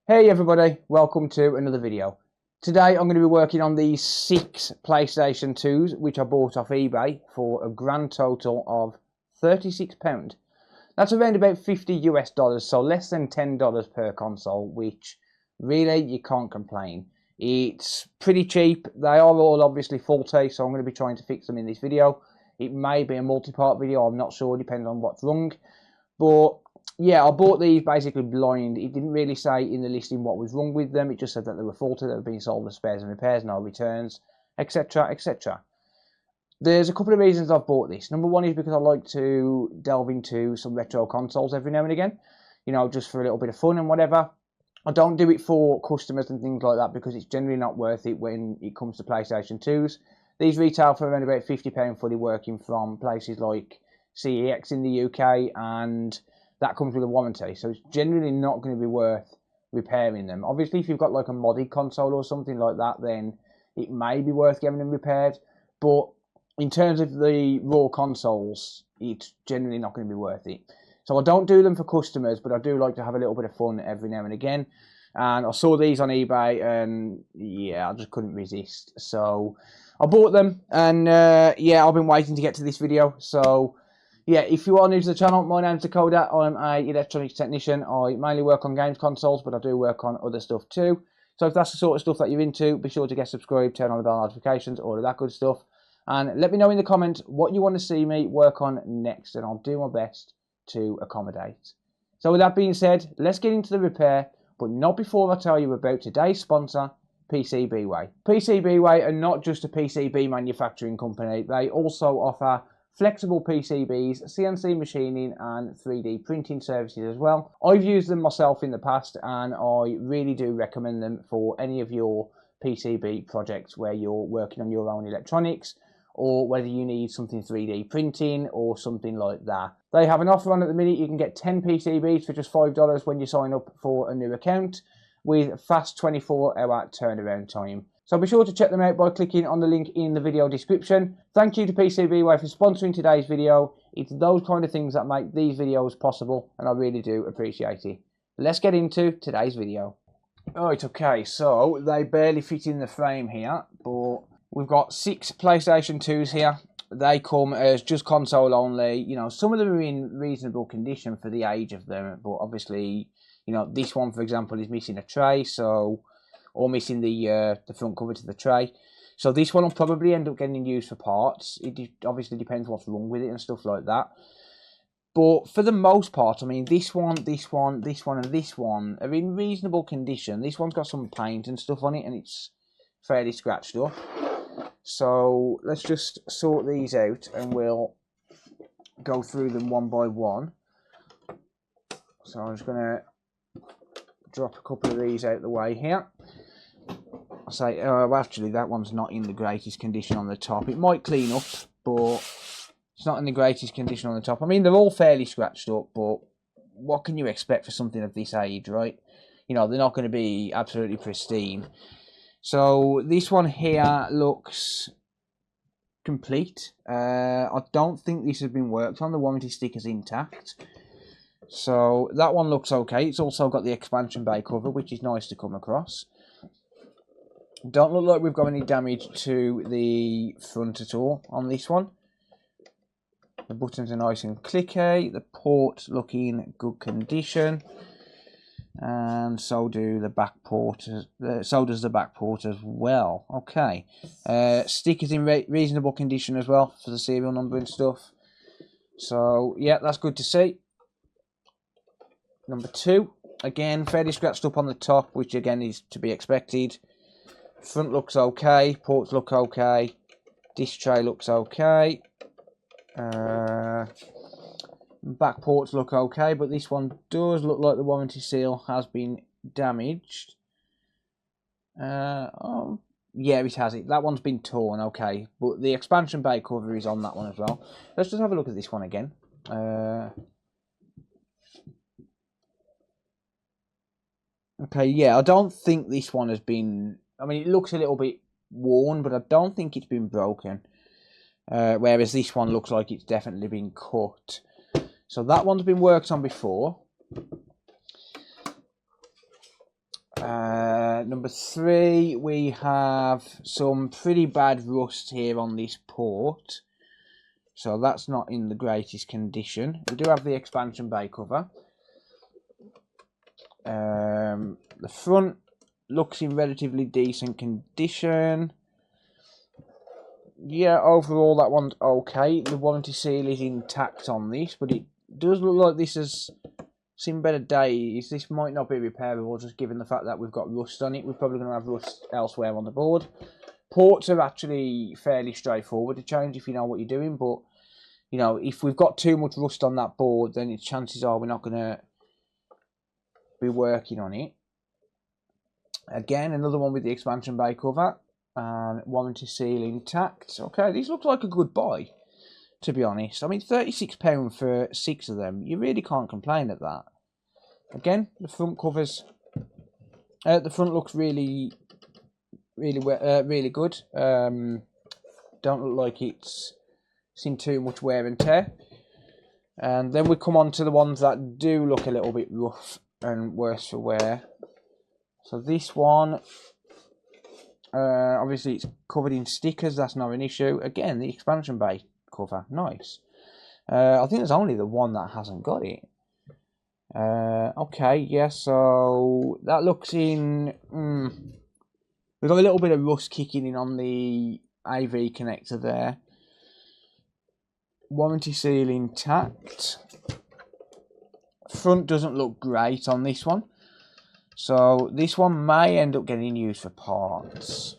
Hey everybody, welcome to another video. Today I'm going to be working on these 6 PlayStation 2s which I bought off eBay for a grand total of £36. That's around about $50 US, so less than $10 per console, which really you can't complain. It's pretty cheap. They are all obviously faulty, so I'm going to be trying to fix them in this video. It may be a multi-part video, I'm not sure, depending on what's wrong. But yeah, I bought these basically blind. It didn't really say in the listing what was wrong with them. It just said that they were faulty, they were being sold as spares and repairs, no returns, etc, etc. There's a couple of reasons I've bought this. Number one is because I like to delve into some retro consoles every now and again, you know, just for a little bit of fun and whatever. I don't do it for customers and things like that because it's generally not worth it when it comes to PlayStation 2s. These retail for around about £50 fully working from places like CEX in the UK, and that comes with a warranty, so it's generally not going to be worth repairing them. Obviously, if you've got like a modded console or something like that, then it may be worth getting them repaired, but in terms of the raw consoles, it's generally not going to be worth it. So I don't do them for customers, but I do like to have a little bit of fun every now and again. And I saw these on eBay, and yeah, I just couldn't resist. So I bought them, and yeah, I've been waiting to get to this video. So yeah, if you are new to the channel, my name's Dakota. I'm an electronics technician. I mainly work on games consoles, but I do work on other stuff too. So if that's the sort of stuff that you're into, be sure to get subscribed, turn on the bell notifications, all of that good stuff. And let me know in the comments what you want to see me work on next, and I'll do my best to accommodate. So with that being said, let's get into the repair, but not before I tell you about today's sponsor, PCBWay. PCBWay are not just a PCB manufacturing company, they also offer flexible PCBs, CNC machining and 3D printing services as well. I've used them myself in the past, and I really do recommend them for any of your PCB projects where you're working on your own electronics, or whether you need something 3D printing or something like that. They have an offer on at the minute. You can get 10 PCBs for just $5 when you sign up for a new account, with fast 24-hour turnaround time. So be sure to check them out by clicking on the link in the video description. Thank you to PCBWay for sponsoring today's video. It's those kind of things that make these videos possible, and I really do appreciate it. Let's get into today's video. Right, okay, so they barely fit in the frame here, but we've got 6 PlayStation 2s here. They come as just console only. You know, some of them are in reasonable condition for the age of them, but obviously, you know, this one, for example, is missing a tray, so, or missing the front cover to the tray. So this one will probably end up getting used for parts. It obviously depends what's wrong with it and stuff like that. But for the most part, I mean, this one, this one, this one, and this one are in reasonable condition. This one's got some paint and stuff on it, and it's fairly scratched up. So let's just sort these out, and we'll go through them one by one. So I'm just going to drop a couple of these out the way here. I'll say, actually, that one's not in the greatest condition on the top. It might clean up, but it's not in the greatest condition on the top. I mean, they're all fairly scratched up, but what can you expect for something of this age, right? You know, they're not going to be absolutely pristine. So this one here looks complete. I don't think this has been worked on. The warranty sticker's intact. So that one looks okay. It's also got the expansion bay cover, which is nice to come across. Don't look like we've got any damage to the front at all on this one. The buttons are nice and clicky. The ports look in good condition. And so do the back port. So does the back port as well. Okay. Stickers in reasonable condition as well for the serial number and stuff. So yeah, that's good to see. Number 2, again, fairly scratched up on the top, which again is to be expected. Front looks okay. Ports look okay. Disc tray looks okay. Back ports look okay, but this one does look like the warranty seal has been damaged. Oh, yeah, it has it. That one's been torn, okay. But the expansion bay cover is on that one as well. Let's just have a look at this one again. Okay, yeah, I don't think this one has been... I mean, it looks a little bit worn, but I don't think it's been broken. Whereas this one looks like it's definitely been cut. So that one's been worked on before. Number 3, we have some pretty bad rust here on this port. So that's not in the greatest condition. We do have the expansion bay cover. The front looks in relatively decent condition. Yeah, overall that one's okay. The warranty seal is intact on this, but it does look like this has seen better days. This might not be repairable, just given the fact that we've got rust on it. We're probably going to have rust elsewhere on the board. Ports are actually fairly straightforward to change if you know what you're doing, but you know, if we've got too much rust on that board, then chances are we're not going to be working on it. Again, another one with the expansion bay cover and warranty seal intact. Okay, these look like a good buy, to be honest. I mean, £36 for 6 of them, you really can't complain at that. Again, the front covers, the front looks really good. Don't look like it's seen too much wear and tear. And then we come on to the ones that do look a little bit rough and worse for wear. So this one, obviously it's covered in stickers, that's not an issue. Again, the expansion bay cover, nice. I think there's only the one that hasn't got it. Okay, yeah, so that looks in... we've got a little bit of rust kicking in on the AV connector there. Warranty seal intact. Front doesn't look great on this one. So this one may end up getting used for parts.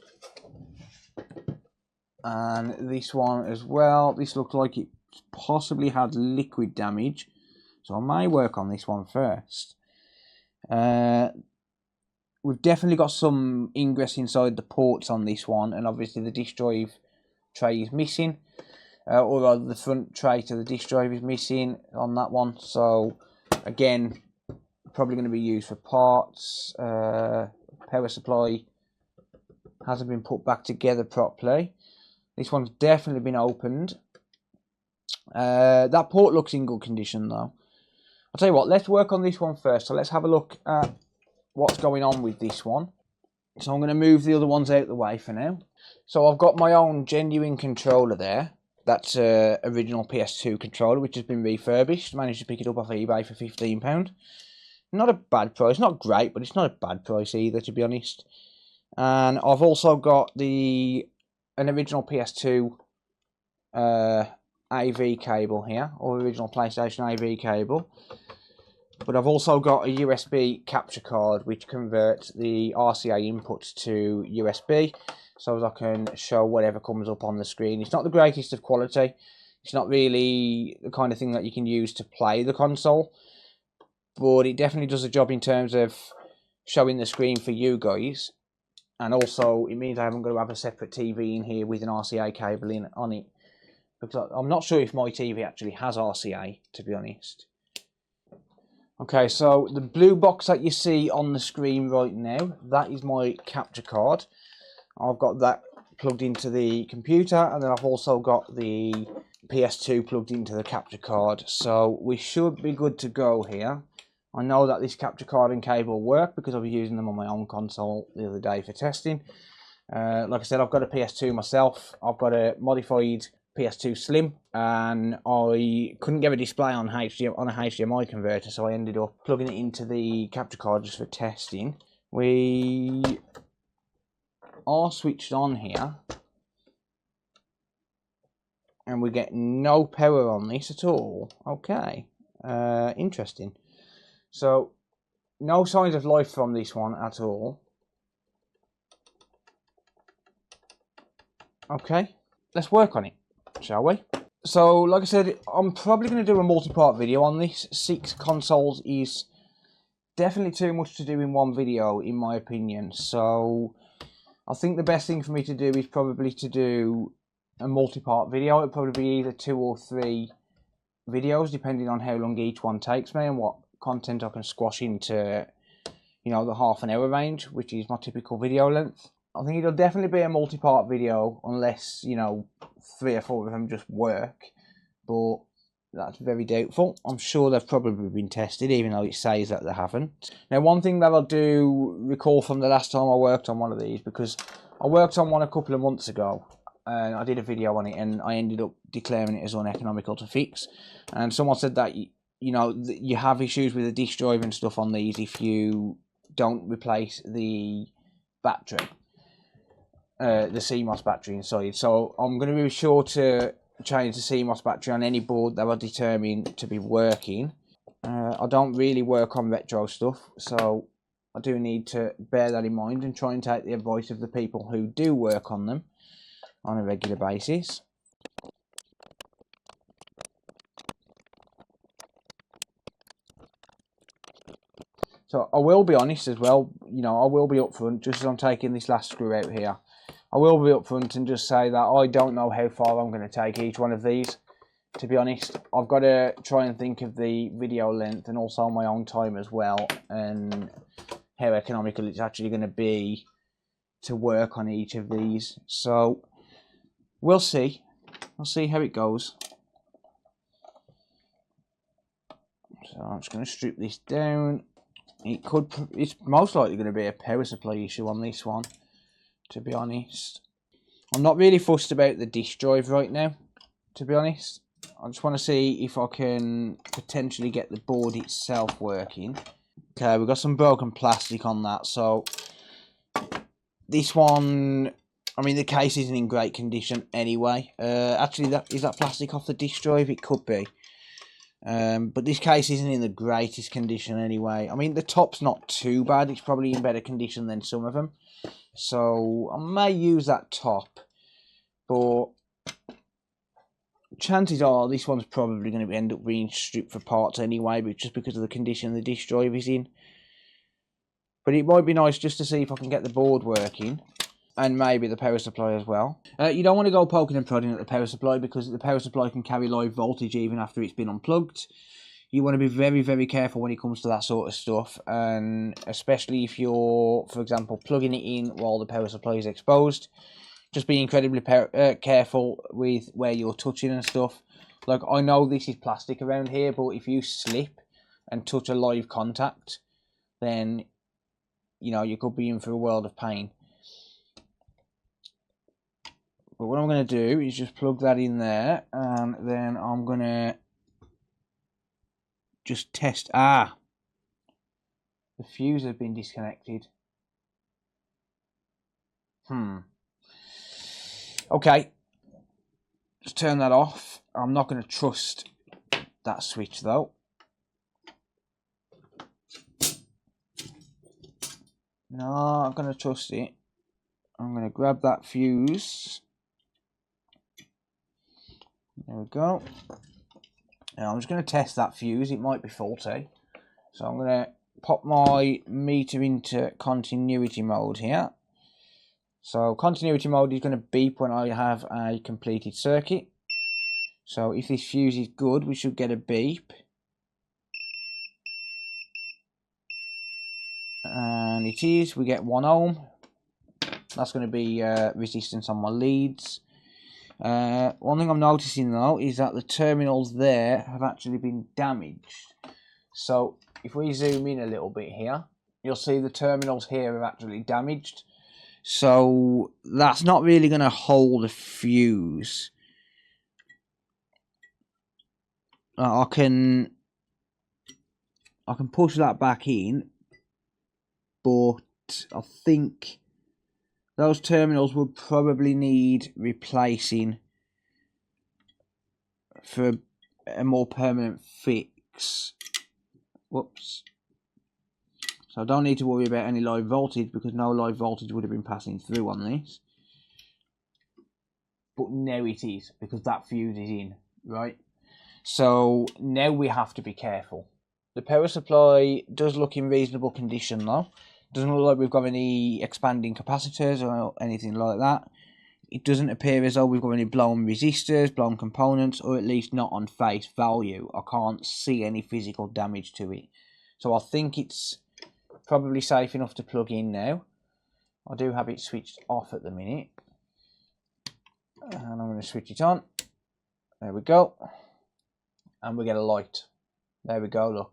And this one as well. This looks like it possibly had liquid damage. So I may work on this one first. We've definitely got some ingress inside the ports on this one. And obviously the disk drive tray is missing. Or rather the front tray to the disk drive is missing on that one. So again, probably going to be used for parts. Power supply hasn't been put back together properly. This one's definitely been opened. That port looks in good condition though. I'll tell you what, let's work on this one first. So let's have a look at what's going on with this one. So I'm going to move the other ones out of the way for now. So I've got my own genuine controller there. That's an original PS2 controller which has been refurbished. Managed to pick it up off eBay for £15. Not a bad price, not great, but it's not a bad price either, to be honest. And I've also got an original PS2 AV cable here, or original PlayStation AV cable. But I've also got a USB capture card which converts the RCA inputs to USB, so as I can show whatever comes up on the screen. It's not the greatest of quality. It's not really the kind of thing that you can use to play the console, but it definitely does a job in terms of showing the screen for you guys. And also it means I haven't got to have a separate TV in here with an RCA cable on it, because I'm not sure if my TV actually has RCA, to be honest. Okay, so the blue box that you see on the screen right now, that is my capture card. I've got that plugged into the computer, and then I've also got the PS2 plugged into the capture card. So we should be good to go here. I know that this capture card and cable work because I was using them on my own console the other day for testing. Like I said, I've got a PS2 myself. I've got a modified PS2 Slim, and I couldn't get a display on a HDMI converter, so I ended up plugging it into the capture card just for testing. We are switched on here, and we get no power on this at all. Okay, interesting. So no signs of life from this one at all. Okay, let's work on it, shall we? So like I said, I'm probably going to do a multi-part video on this. 6 consoles is definitely too much to do in one video, in my opinion. So I think the best thing for me to do is probably to do a multi-part video. It'll probably be either 2 or 3 videos, depending on how long each one takes me and what content I can squash into, you know, the half-an-hour range, which is my typical video length. I think it'll definitely be a multi-part video, unless, you know, 3 or 4 of them just work. But That's very doubtful. I'm sure they've probably been tested, even though it says that they haven't. Now, one thing that I do recall from the last time I worked on one of these, because I worked on one a couple of months ago, and I did a video on it, and I ended up declaring it as uneconomical to fix. And someone said that, you know, you have issues with the disk drive and stuff on these if you don't replace the battery, the CMOS battery inside. So I'm going to be sure to change the CMOS battery on any board that I determine to be working. I don't really work on retro stuff, so I do need to bear that in mind and try and take the advice of the people who do work on them on a regular basis. So I will be honest as well, you know, I will be upfront, just as I'm taking this last screw out here. I will be upfront and just say that I don't know how far I'm going to take each one of these. To be honest, I've got to try and think of the video length and also my own time as well, and how economical it's actually going to be to work on each of these. So we'll see. We'll see how it goes. So I'm just going to strip this down. It's most likely going to be a power supply issue on this one, to be honest. I'm not really fussed about the disk drive right now, to be honest. I just want to see if I can potentially get the board itself working. Okay, we've got some broken plastic on that, so this one, I mean, the case isn't in great condition anyway. Actually, is that plastic off the disk drive? It could be. But this case isn't in the greatest condition anyway. I mean, the top's not too bad. It's probably in better condition than some of them. So I may use that top, but chances are this one's probably going to end up being stripped for parts anyway, but just because of the condition the disk drive is in. But it might be nice just to see if I can get the board working, and maybe the power supply as well. You don't want to go poking and prodding at the power supply, because the power supply can carry live voltage even after it's been unplugged. You want to be very, very careful when it comes to that sort of stuff, and especially if you're, for example, plugging it in while the power supply is exposed. Just be incredibly careful with where you're touching and stuff. Like, I know this is plastic around here, but if you slip and touch a live contact, then, you know, you could be in for a world of pain. But what I'm going to do is just plug that in there, and then I'm going to just test. The fuse has been disconnected. Okay, just turn that off. I'm not going to trust that switch though. No, I'm going to trust it. I'm going to grab that fuse. There we go. Now I'm just going to test that fuse. It might be faulty. So I'm going to pop my meter into continuity mode here. So continuity mode is going to beep when I have a completed circuit. So if this fuse is good, we should get a beep. And it is. We get 1 ohm. That's going to be resistance on my leads. One thing I'm noticing though is that the terminals there have actually been damaged. So if we zoom in a little bit here, you'll see the terminals here are actually damaged. So that's not really going to hold a fuse. I can push that back in, but I think those terminals would probably need replacing for a more permanent fix. Whoops. So I don't need to worry about any live voltage, because no live voltage would have been passing through on this. But now it is, because that fuse is in, right? So now we have to be careful. The power supply does look in reasonable condition though. Doesn't look like we've got any expanding capacitors or anything like that. It doesn't appear as though we've got any blown resistors, blown components, or at least not on face value. I can't see any physical damage to it. So I think it's probably safe enough to plug in now. I do have it switched off at the minute. And I'm going to switch it on. There we go. and we get a light. There we go, look.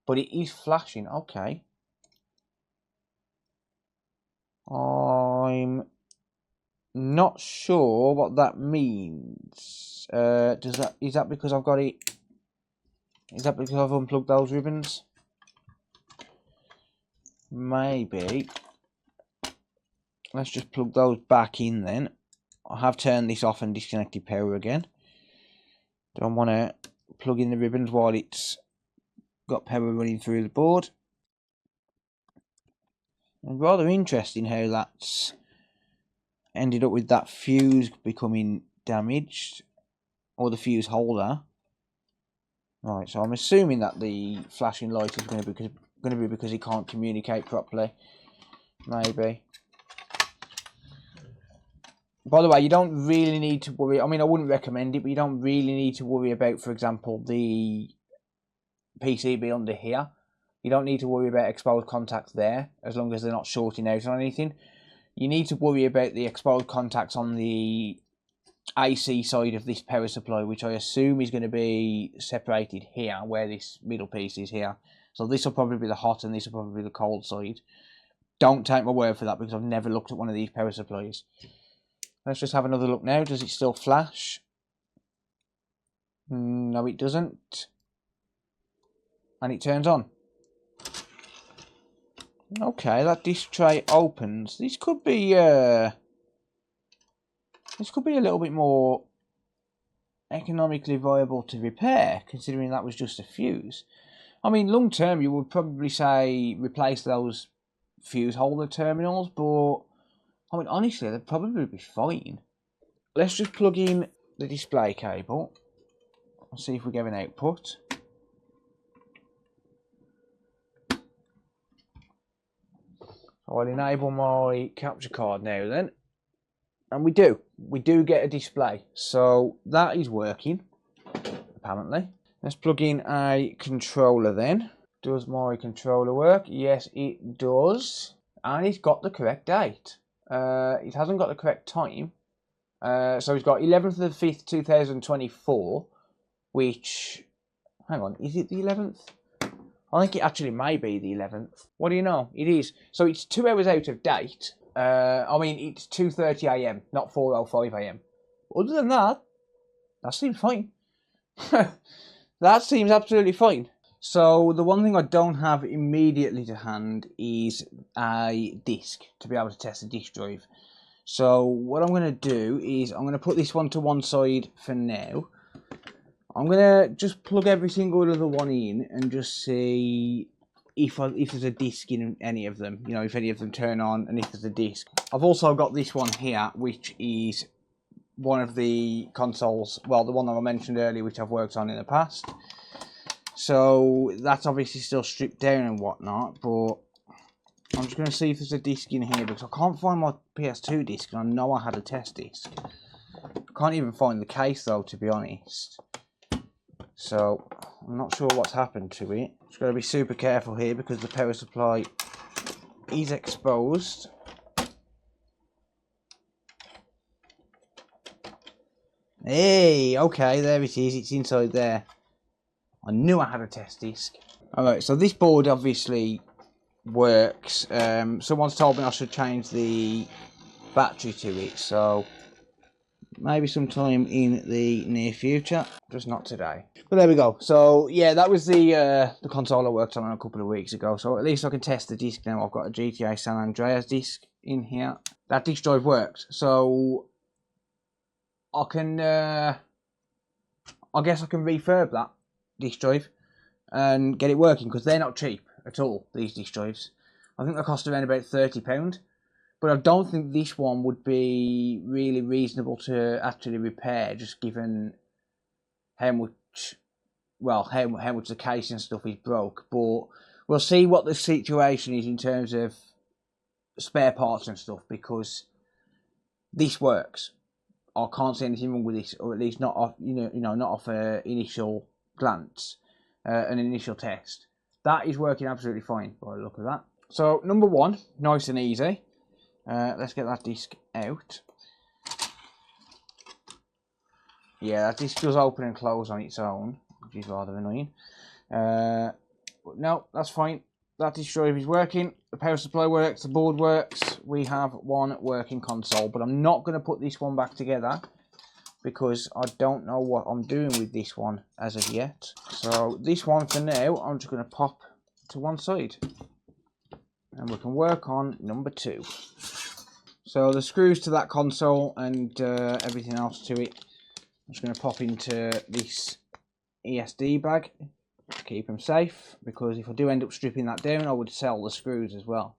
But it is flashing, okay. I'm not sure what that means. Is that because I've got it? Is that because I've unplugged those ribbons? Maybe. Let's just plug those back in then. I have turned this off and disconnected power again. Don't want to plug in the ribbons while it's got power running through the board. And rather interesting how that's ended up with that fuse becoming damaged, or the fuse holder. Right, so I'm assuming that the flashing light is going to be because it can't communicate properly. Maybe. By the way, you don't really need to worry. I mean, I wouldn't recommend it, but you don't really need to worry about, for example, the PCB under here. You don't need to worry about exposed contacts there, as long as they're not shorting out on anything. You need to worry about the exposed contacts on the AC side of this power supply, which I assume is going to be separated here, where this middle piece is here. So this will probably be the hot and this will probably be the cold side. Don't take my word for that, because I've never looked at one of these power supplies. Let's just have another look now. Does it still flash? No, it doesn't. And it turns on. Okay, that disc tray opens. This could be a little bit more economically viable to repair, considering that was just a fuse. I mean, long term, you would probably say replace those fuse holder terminals, but I mean, honestly, they'd probably be fine. Let's just plug in the display cable and see if we get an output. I'll enable my capture card now then. And we do get a display. So that is working, apparently. Let's plug in a controller then. Does my controller work? Yes, it does. And it's got the correct date. It hasn't got the correct time. So it's got 11th of the 5th, 2024, which, hang on, is it the 11th? I think it actually may be the 11th. What do you know? It is. So it's 2 hours out of date. I mean, it's 2:30 AM, not 4:05 AM. Other than that, that seems fine. That seems absolutely fine. So the one thing I don't have immediately to hand is a disk to be able to test the disk drive. So what I'm going to do is I'm going to put this one to one side for now. I'm going to just plug every single other one in and just see if there's a disc in any of them. You know, if any of them turn on and if there's a disc. I've also got this one here, which is one of the consoles, well, the one that I mentioned earlier, which I've worked on in the past. So that's obviously still stripped down and whatnot, but I'm just going to see if there's a disc in here, because I can't find my PS2 disc, and I know I had a test disc. I can't even find the case though, to be honest. So I'm not sure what's happened to it. Just got to be super careful here because the power supply is exposed. Hey, okay, there it is. It's inside there. I knew I had a test disc. Alright, so this board obviously works. Someone's told me I should change the battery to it, so maybe sometime in the near future, just not today. But there we go. So yeah, that was the console I worked on a couple of weeks ago. So at least I can test the disc now. I've got a GTA San Andreas disc in here. That disc drive works. So I can, I guess I can refurb that disc drive and get it working, because they're not cheap at all, these disc drives. I think they cost around about £30. But I don't think this one would be really reasonable to actually repair, just given how much, well, how much the case and stuff is broke. But we'll see what the situation is in terms of spare parts and stuff, because this works. I can't see anything wrong with this, or at least not off, not off an initial glance, an initial test. That is working absolutely fine by the look of that. So number one, nice and easy. Let's get that disc out. Yeah, that disc does open and close on its own. which is rather annoying. But no, that's fine. That disk drive is working. The power supply works. The board works. We have one working console, but I'm not going to put this one back together because I don't know what I'm doing with this one as of yet. So this one for now, I'm just going to pop to one side, and we can work on number 2. So the screws to that console and everything else to it, I'm just going to pop into this ESD bag to keep them safe, because if I do end up stripping that down, I would sell the screws as well,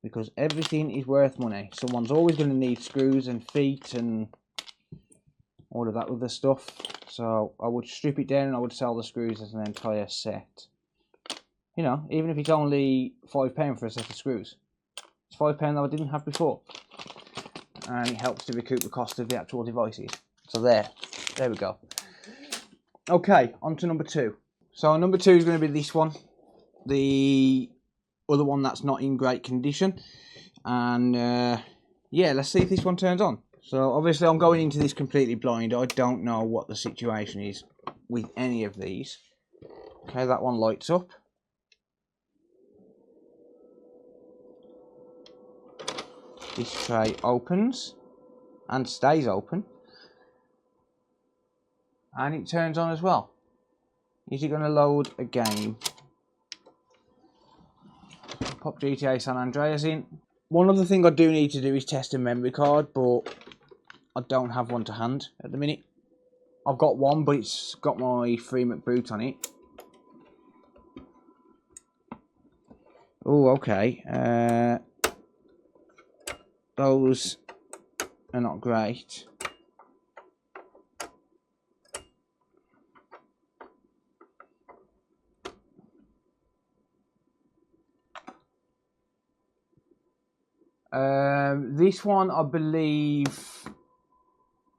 because everything is worth money. Someone's always going to need screws and feet and all of that other stuff. So I would strip it down and I would sell the screws as an entire set. You know, even if it's only £5 for a set of screws. It's £5 that I didn't have before. And it helps to recoup the cost of the actual devices. So there we go. Okay, on to number 2. So number 2 is going to be this one. The other one that's not in great condition. And yeah, let's see if this one turns on. So obviously I'm going into this completely blind. I don't know what the situation is with any of these. Okay, that one lights up. This tray opens and stays open. And it turns on as well. Is it going to load a game? Pop GTA San Andreas in. One other thing I do need to do is test a memory card, but I don't have one to hand at the minute. I've got one, but it's got my 3 McBoot on it. Oh, okay. Those are not great. This one, I believe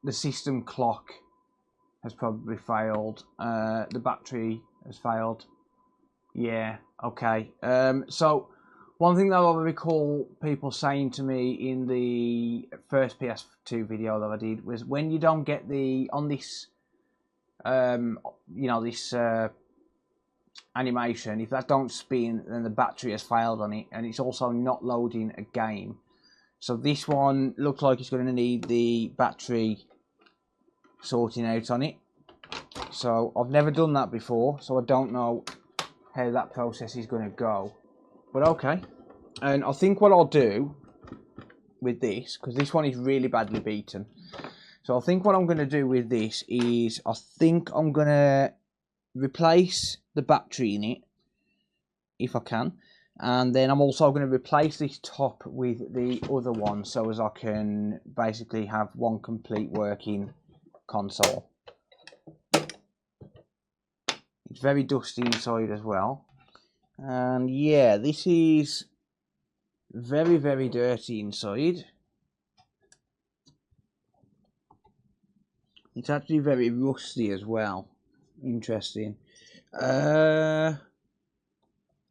the system clock has probably failed. The battery has failed. Yeah, okay. So one thing that I recall people saying to me in the first PS2 video that I did was, when you don't get the, on this, you know, this animation, if that don't spin, then the battery has failed on it, and it's also not loading a game. So this one looks like it's going to need the battery sorting out on it. So I've never done that before, so I don't know how that process is going to go. But okay. And I think what I'll do with this, because this one is really badly beaten, so I think what I'm going to do with this is, I think I'm going to replace the battery in it, if I can. And then I'm also going to replace this top with the other one, so as I can basically have one complete working console. It's very dusty inside as well. And yeah, this is very, very dirty inside. It's actually very rusty as well. Interesting.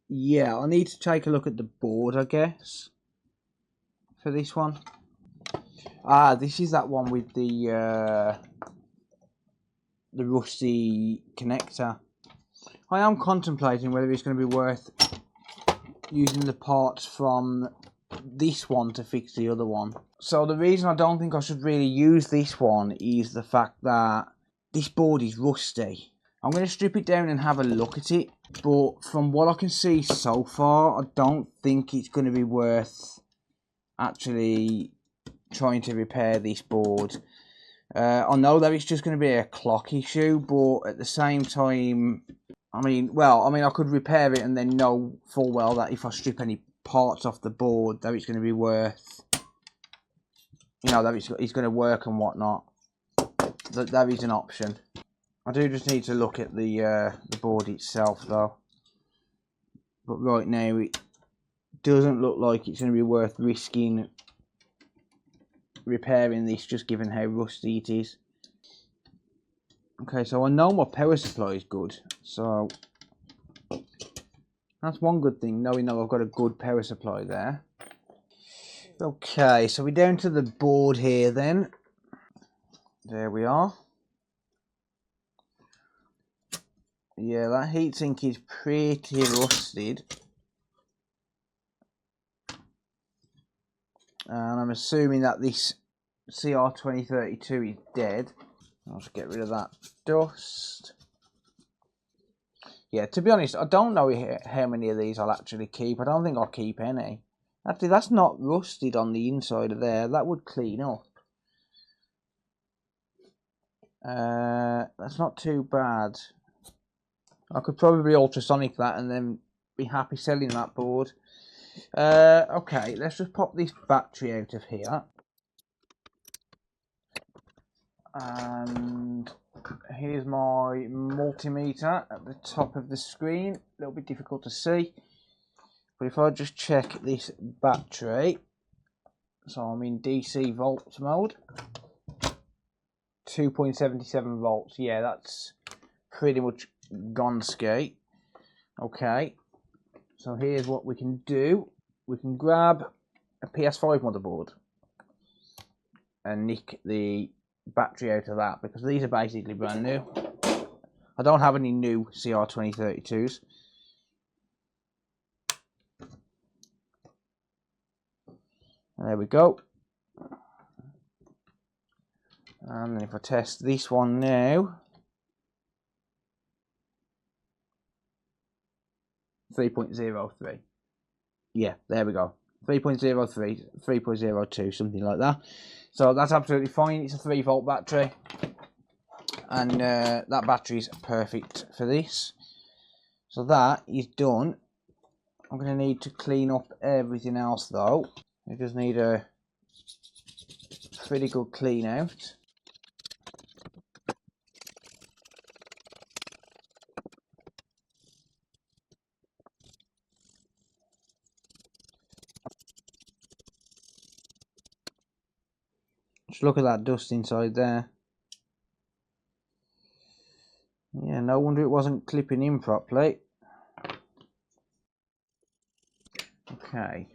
Yeah, I need to take a look at the board, I guess, for this one. Ah, this is that one with the rusty connector. I am contemplating whether it's going to be worth using the parts from this one to fix the other one. So the reason I don't think I should really use this one is the fact that this board is rusty. I'm going to strip it down and have a look at it, but from what I can see so far, I don't think it's going to be worth actually trying to repair this board. I know that it's just going to be a clock issue, but at the same time, I mean, I could repair it and then know full well that if I strip any parts off the board, that it's going to be worth, you know, that it's going to work and whatnot. That is an option. I do just need to look at the board itself though. But right now it doesn't look like it's going to be worth risking repairing this, just given how rusty it is. Okay, so I know my power supply is good, so that's one good thing, knowing that I've got a good power supply there. Okay, so we're down to the board here then. There we are. Yeah, that heatsink is pretty rusted. And I'm assuming that this CR2032 is dead. I'll just get rid of that dust. Yeah, to be honest, I don't know how many of these I'll actually keep. I don't think I'll keep any. Actually, that's not rusted on the inside of there. That would clean up. That's not too bad. I could probably ultrasonic that and then be happy selling that board. Okay, let's just pop this battery out of here. And here's my multimeter at the top of the screen. A little bit difficult to see. But if I just check this battery, so I'm in DC volts mode, 2.77 volts. Yeah, that's pretty much gone skate. Okay, so here's what we can do. We can grab a PS5 motherboard and nick the battery out of that, because these are basically brand new. I don't have any new CR2032s. There we go. And then if I test this one now, 3.03. Yeah, there we go. 3.03, 3.02, something like that. So that's absolutely fine. It's a 3-volt battery. And that battery is perfect for this. So that is done. I'm going to need to clean up everything else though. I just need a pretty good clean out. Just look at that dust inside there. Yeah, no wonder it wasn't clipping in properly. Okay.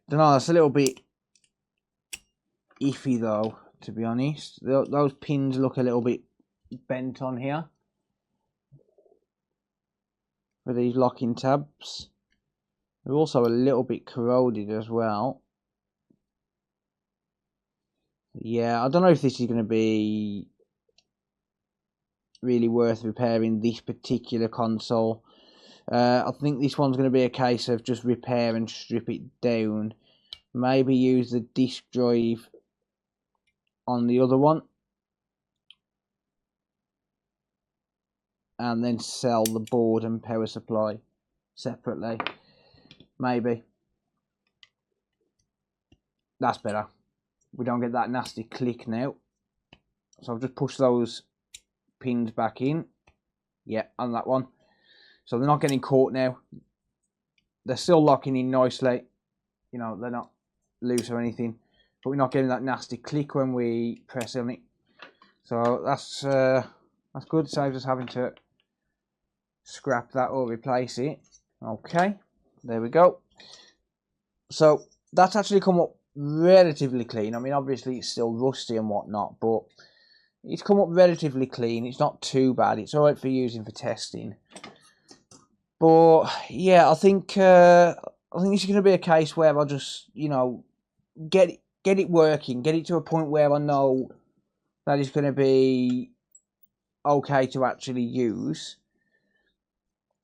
Don't know, that's a little bit iffy though, to be honest. Those pins look a little bit bent on here for these locking tabs. They're also a little bit corroded as well. Yeah, I don't know if this is going to be really worth repairing this particular console. I think this one's going to be a case of just repair and strip it down. Maybe use the disk drive on the other one. And then sell the board and power supply separately. Maybe. That's better. We don't get that nasty click now. So I've just pushed those pins back in. Yeah, on that one. So they're not getting caught now. They're still locking in nicely. You know, they're not loose or anything. But we're not getting that nasty click when we press on it. So that's good. Saves us having to scrap that or replace it. Okay, there we go. So that's actually come up relatively clean. I mean, obviously it's still rusty and whatnot, but it's come up relatively clean. It's not too bad. It's alright for using for testing. But yeah, I think it's going to be a case where I'll just, you know, get it working, get it to a point where I know that it's going to be okay to actually use.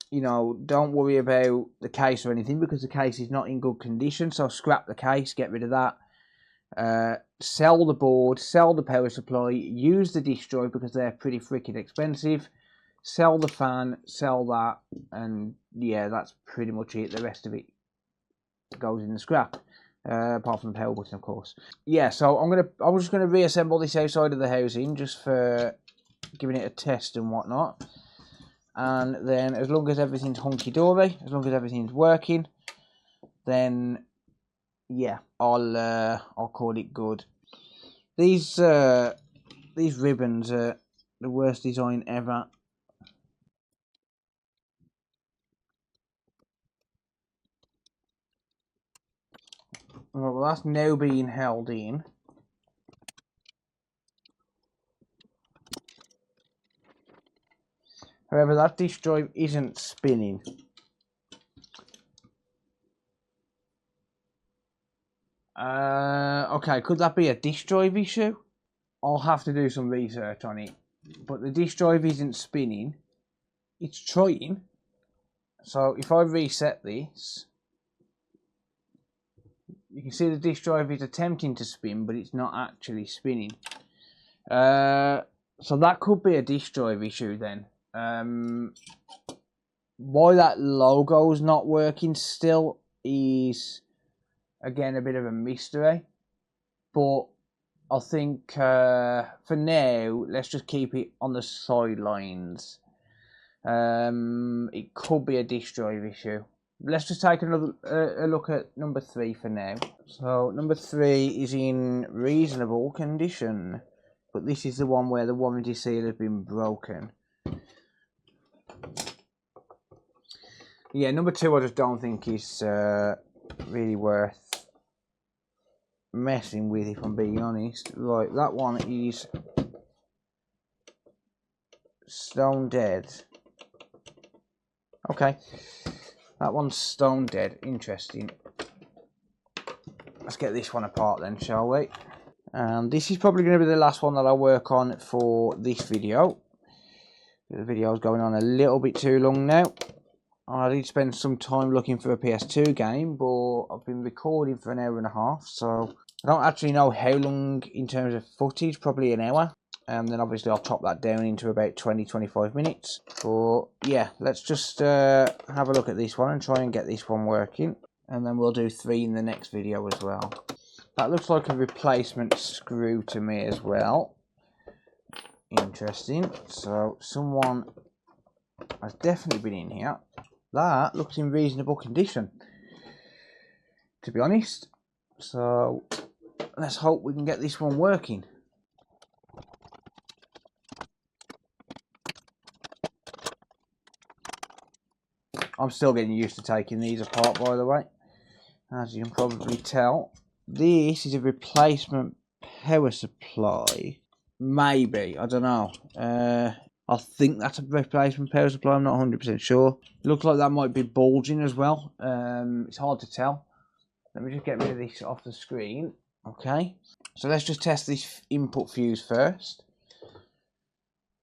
You know, don't worry about the case or anything, because the case is not in good condition. So scrap the case, get rid of that. Sell the board, sell the power supply, use the disk drive because they're pretty freaking expensive. Sell the fan, sell that, and yeah, that's pretty much it. The rest of it goes in the scrap, apart from the power button, of course. Yeah, so I'm just gonna reassemble this outside of the housing just for giving it a test and whatnot. And then as long as everything's hunky-dory, as long as everything's working, then yeah, I'll call it good. These ribbons are the worst design ever. Well, that's now being held in. However, that disk drive isn't spinning. Okay, could that be a disk drive issue? I'll have to do some research on it. But the disk drive isn't spinning. It's trying. So if I reset this, you can see the disk drive is attempting to spin, but it's not actually spinning. So that could be a disk drive issue then. Why that logo's not working still is, again, a bit of a mystery. But I think for now, let's just keep it on the sidelines. It could be a disk drive issue. Let's just take another a look at number 3 for now. So number 3 is in reasonable condition, but this is the one where the warranty seal has been broken. Yeah, number 2 I just don't think is really worth messing with, if I'm being honest. Right, that one is stone dead. Okay, that one's stone dead. Interesting. Let's get this one apart then, shall we? And this is probably going to be the last one that I work on for this video. The video's going on a little bit too long now. I did spend some time looking for a PS2 game, but I've been recording for an hour and a half, so I don't actually know how long in terms of footage, probably an hour. And then obviously I'll chop that down into about 20-25 minutes. But yeah, let's just have a look at this one and try and get this one working. And then we'll do 3 in the next video as well. That looks like a replacement screw to me as well. Interesting. So someone has definitely been in here. That looks in reasonable condition, to be honest. So let's hope we can get this one working. I'm still getting used to taking these apart, by the way. As you can probably tell, this is a replacement power supply. Maybe, I don't know. I think that's a replacement power supply, I'm not 100% sure. It looks like that might be bulging as well. It's hard to tell. Let me just get rid of this off the screen. Okay, so let's just test this input fuse first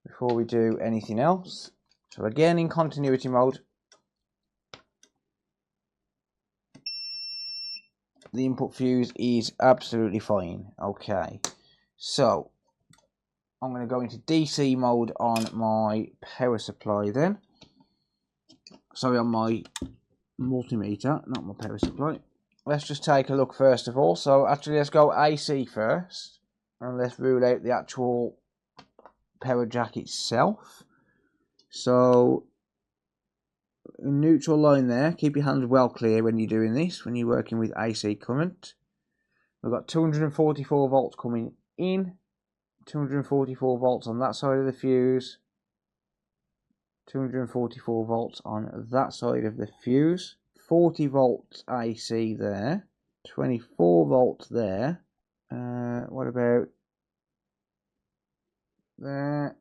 before we do anything else. So again, in continuity mode, the input fuse is absolutely fine. Okay, so I'm going to go into DC mode on my power supply then. Sorry, on my multimeter, not my power supply. Let's just take a look first of all. So actually, let's go AC first, and let's rule out the actual power jack itself. So neutral line there. Keep your hands well clear when you're doing this, when you're working with AC current. We've got 244 volts coming in, 244 volts on that side of the fuse, 244 volts on that side of the fuse, 40 volts AC there, 24 volts there. What about there?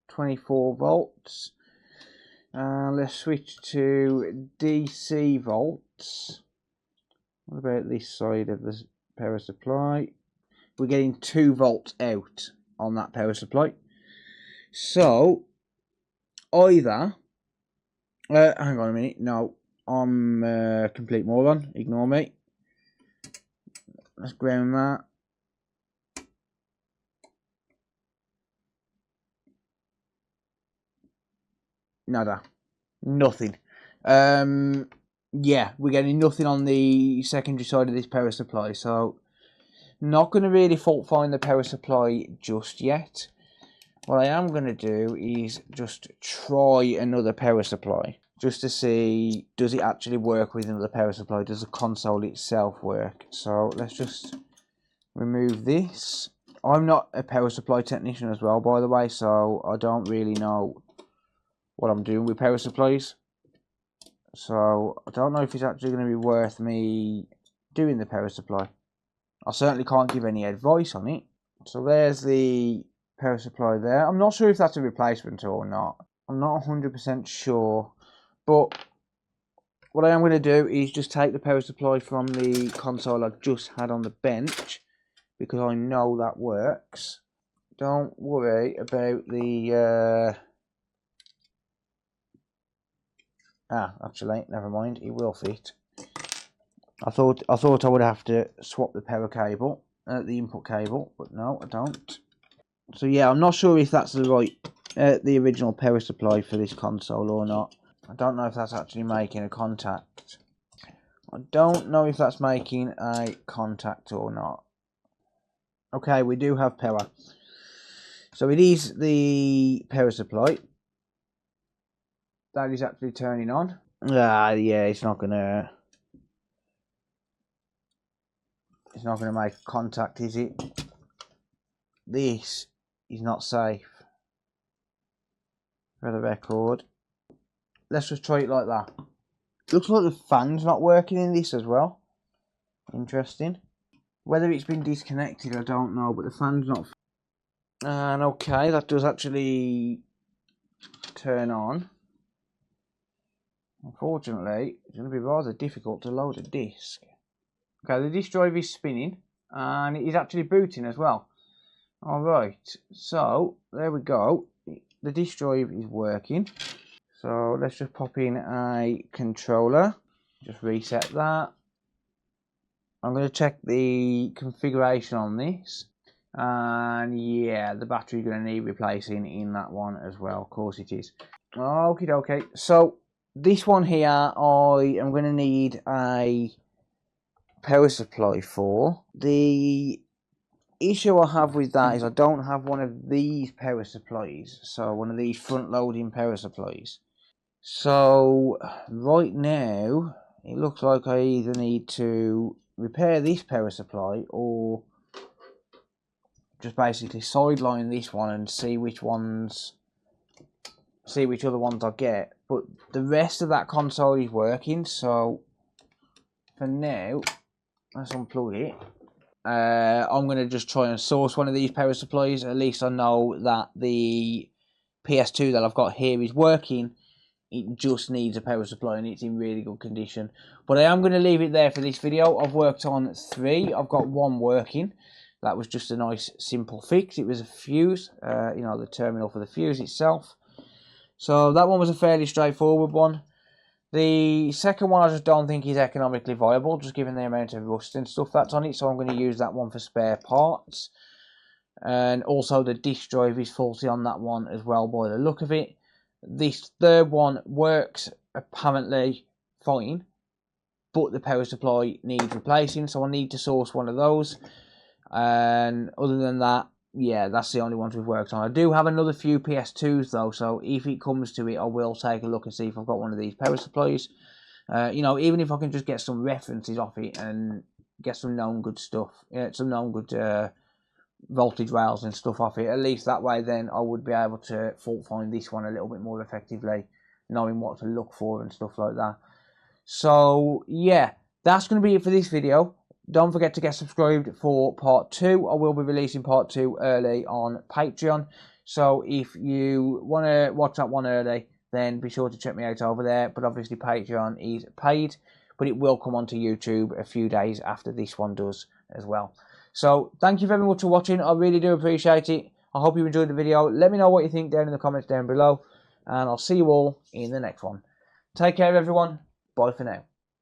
24 volts. Let's switch to DC volts. What about this side of the power supply? We're getting 2 volts out on that power supply. So either hang on a minute, no, I'm a complete moron, ignore me. Let's ground that. Nada. Nothing. Yeah, we're getting nothing on the secondary side of this power supply, so not going to really fault find the power supply just yet. What I am going to do is just try another power supply, just to see, does it actually work with another power supply? Does the console itself work? So let's just remove this. I'm not a power supply technician as well, by the way, so I don't really know what I'm doing with power supplies. So I don't know if it's actually going to be worth me doing the power supply. I certainly can't give any advice on it. So there's the power supply there. I'm not sure if that's a replacement or not. I'm not 100% sure. But what I am going to do is just take the power supply from the console I've just had on the bench, because I know that works. Don't worry about the... actually, never mind. It will fit. I thought I would have to swap the power cable, the input cable, but no, I don't. So yeah, I'm not sure if that's the right, the original power supply for this console or not. I don't know if that's actually making a contact. I don't know if that's making a contact or not. Okay, we do have power. So it is the power supply. That is actually turning on. Yeah, it's not gonna make contact, is it? This is not safe. For the record. Let's just try it like that. Looks like the fan's not working in this as well. Interesting. Whether it's been disconnected, I don't know, but the fan's not. And okay, that does actually turn on. Unfortunately, it's going to be rather difficult to load a disc. Okay, the disc drive is spinning, and it is actually booting as well. Alright, so there we go. The disc drive is working. So let's just pop in a controller. Just reset that. I'm going to check the configuration on this. And yeah, the battery's going to need replacing in that one as well. Of course it is. Okay. So this one here, I am going to need a power supply for. The issue I have with that is I don't have one of these power supplies. So one of these front loading power supplies. So right now it looks like I either need to repair this power supply or just basically sideline this one and see which other ones I get. But the rest of that console is working, so for now let's unplug it. I'm going to just try and source one of these power supplies. At least I know that the PS2 that I've got here is working. It just needs a power supply and it's in really good condition. But I am going to leave it there for this video. I've worked on 3. I've got 1 working. That was just a nice simple fix. It was a fuse, the terminal for the fuse itself. So that one was a fairly straightforward one. The second one I just don't think is economically viable, just given the amount of rust and stuff that's on it. So I'm going to use that one for spare parts. And also the disk drive is faulty on that one as well by the look of it. This third one works apparently fine, but the power supply needs replacing, so I need to source one of those. And other than that, yeah, that's the only ones we've worked on. I do have another few PS2s though, so if it comes to it, I will take a look and see if I've got one of these power supplies. Even if I can just get some references off it and get some known good stuff, some known good voltage rails and stuff off it, at least that way then I would be able to fault find this one a little bit more effectively, knowing what to look for and stuff like that. So yeah, that's going to be it for this video. Don't forget to get subscribed for part 2. I will be releasing part 2 early on Patreon, so if you want to watch that one early, then be sure to check me out over there. But obviously Patreon is paid, but it will come onto YouTube a few days after this one does as well. So thank you very much for watching. I really do appreciate it. I hope you enjoyed the video. Let me know what you think down in the comments down below, and I'll see you all in the next one. Take care everyone. Bye for now.